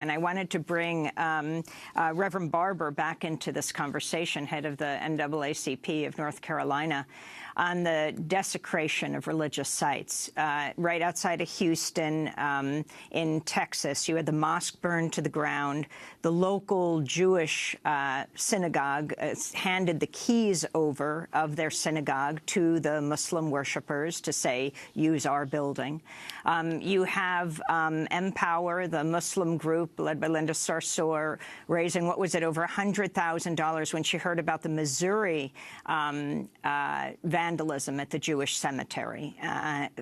And I wanted to bring Reverend Barber back into this conversation, head of the NAACP of North Carolina, on the desecration of religious sites. Right outside of Houston, in Texas, you had the mosque burned to the ground. The local Jewish synagogue handed the keys over of their synagogue to the Muslim worshippers to say, use our building. You have Empower, the Muslim group led by Linda Sarsour, raising, what was it, over $100,000 when she heard about the Missouri vandalism at the Jewish cemetery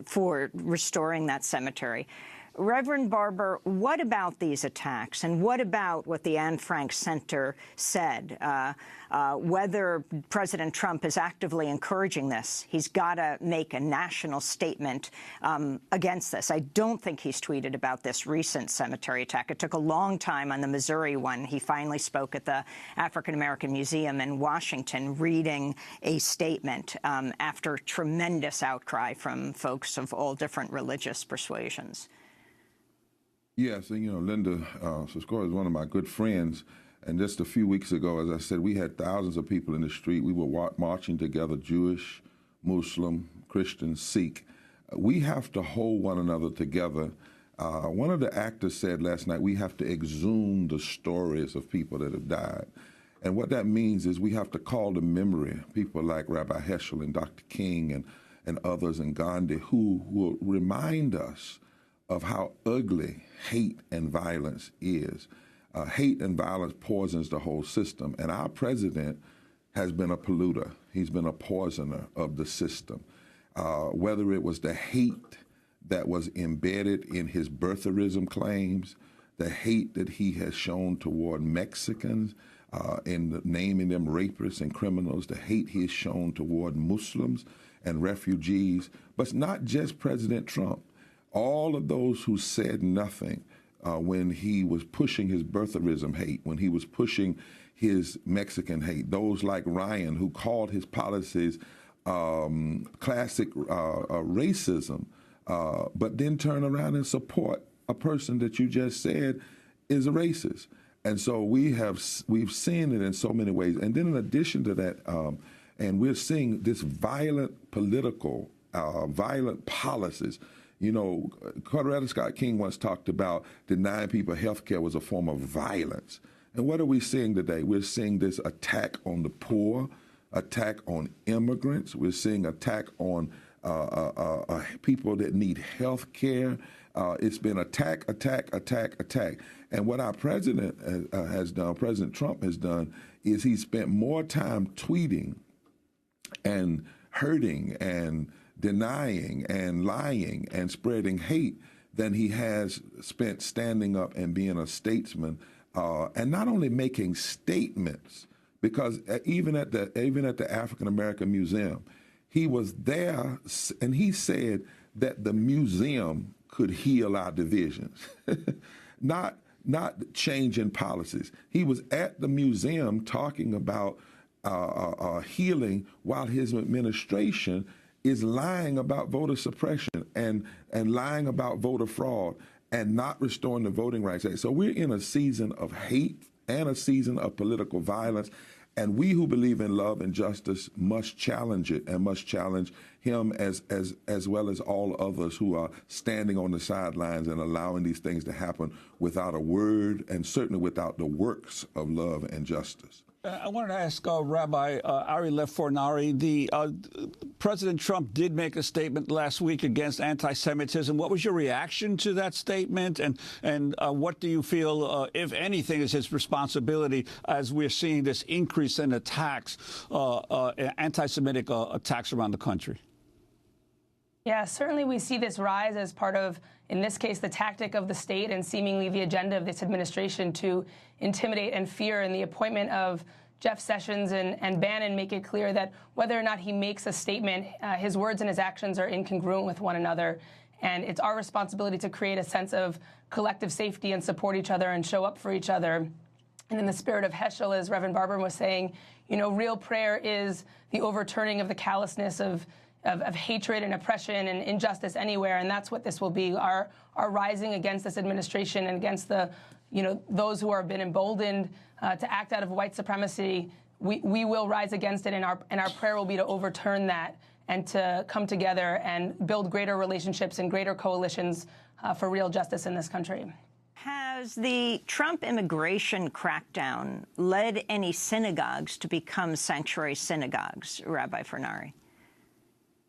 for restoring that cemetery. Reverend Barber, what about these attacks, and what about what the Anne Frank Center said? Whether President Trump is actively encouraging this, he's got to make a national statement against this. I don't think he's tweeted about this recent cemetery attack. It took a long time on the Missouri one. He finally spoke at the African American Museum in Washington, reading a statement after tremendous outcry from folks of all different religious persuasions. Yes, and Linda Sarsour is one of my good friends, and just a few weeks ago, as I said, we had thousands of people in the street. We were marching together, Jewish, Muslim, Christian, Sikh. We have to hold one another together. One of the actors said last night, we have to exhume the stories of people that have died. And what that means is we have to call to memory people like Rabbi Heschel and Dr. King and others, and Gandhi, who will remind us of how ugly hate and violence is. Hate and violence poisons the whole system. And our president has been a polluter. He's been a poisoner of the system. Whether it was the hate that was embedded in his birtherism claims, the hate that he has shown toward Mexicans, in naming them rapists and criminals, the hate he has shown toward Muslims and refugees, but it's not just President Trump. All of those who said nothing when he was pushing his birtherism hate, when he was pushing his Mexican hate, those like Ryan, who called his policies classic racism, but then turn around and support a person that you just said is a racist. And so we've seen it in so many ways. And then in addition to that, and we're seeing this violent political, violent policies. Coretta Scott King once talked about denying people health care was a form of violence. And what are we seeing today? We're seeing this attack on the poor, attack on immigrants. We're seeing attack on people that need health care. It's been attack, attack, attack, attack. And what our president has done, President Trump has done, is he spent more time tweeting and hurting and denying and lying and spreading hate than he has spent standing up and being a statesman, and not only making statements, because even at the African American Museum, he was there and he said that the museum could heal our divisions, not changing policies. He was at the museum talking about healing while his administration is lying about voter suppression and lying about voter fraud and not restoring the Voting Rights Act. So we're in a season of hate and a season of political violence, and we who believe in love and justice must challenge it and must challenge him as well as all others who are standing on the sidelines and allowing these things to happen without a word and certainly without the works of love and justice. I wanted to ask Rabbi Ari Lev-Fornari, President Trump did make a statement last week against anti-Semitism. What was your reaction to that statement, and what do you feel, if anything, is his responsibility as we're seeing this increase in attacks, anti-Semitic attacks around the country? Yeah, certainly we see this rise as part of, in this case, the tactic of the state and seemingly the agenda of this administration to intimidate and fear. And the appointment of Jeff Sessions and Bannon make it clear that whether or not he makes a statement, his words and his actions are incongruent with one another. And it's our responsibility to create a sense of collective safety and support each other and show up for each other. And in the spirit of Heschel, as Reverend Barber was saying, real prayer is the overturning of the callousness of hatred and oppression and injustice anywhere, and that's what this will be, our rising against this administration and against the those who have been emboldened to act out of white supremacy, we will rise against it, and our prayer will be to overturn that and to come together and build greater relationships and greater coalitions for real justice in this country. Has the Trump immigration crackdown led any synagogues to become sanctuary synagogues, Rabbi Fornari?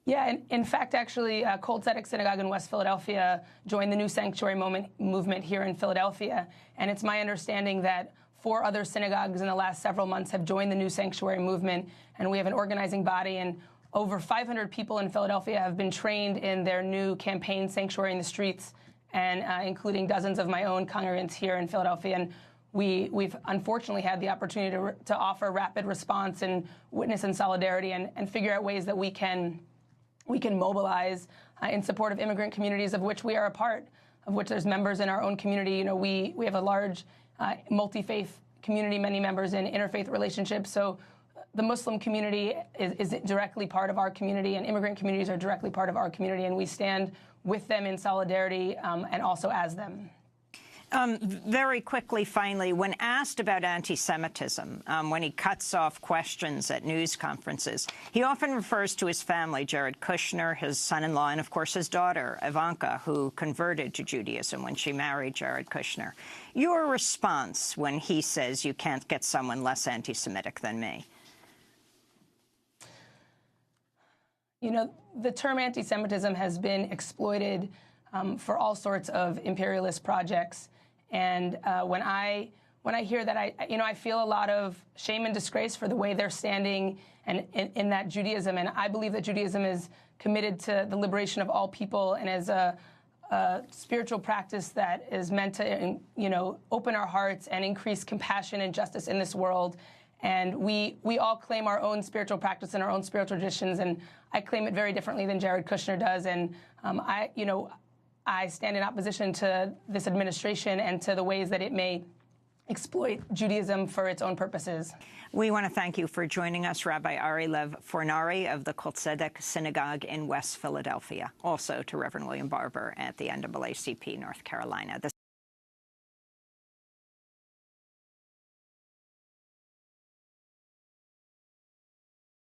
Yeah, in fact, actually, Kol Tzedek Synagogue in West Philadelphia joined the new sanctuary movement here in Philadelphia. And it's my understanding that 4 other synagogues in the last several months have joined the new sanctuary movement. And we have an organizing body, and over 500 people in Philadelphia have been trained in their new campaign, Sanctuary in the Streets, and including dozens of my own congregants here in Philadelphia. And we've unfortunately had the opportunity to offer rapid response and witness in solidarity and figure out ways that we can mobilize in support of immigrant communities of which we are a part, of which there's members in our own community. We have a large multi-faith community, many members in interfaith relationships. So the Muslim community is directly part of our community, and immigrant communities are directly part of our community, and we stand with them in solidarity and also as them. Very quickly, finally, when asked about anti-Semitism, when he cuts off questions at news conferences, he often refers to his family, Jared Kushner, his son-in-law, and, of course, his daughter, Ivanka, who converted to Judaism when she married Jared Kushner. Your response when he says you can't get someone less anti-Semitic than me? The term anti-Semitism has been exploited for all sorts of imperialist projects. And when I hear that, I feel a lot of shame and disgrace for the way they're standing and in that Judaism. And I believe that Judaism is committed to the liberation of all people and as a spiritual practice that is meant to, open our hearts and increase compassion and justice in this world. And we all claim our own spiritual practice and our own spiritual traditions, and I claim it very differently than Jared Kushner does. And I stand in opposition to this administration and to the ways that it may exploit Judaism for its own purposes. We want to thank you for joining us, Rabbi Ari Lev Fornari of the Kol Tzedek Synagogue in West Philadelphia, also to Reverend William Barber at the NAACP North Carolina.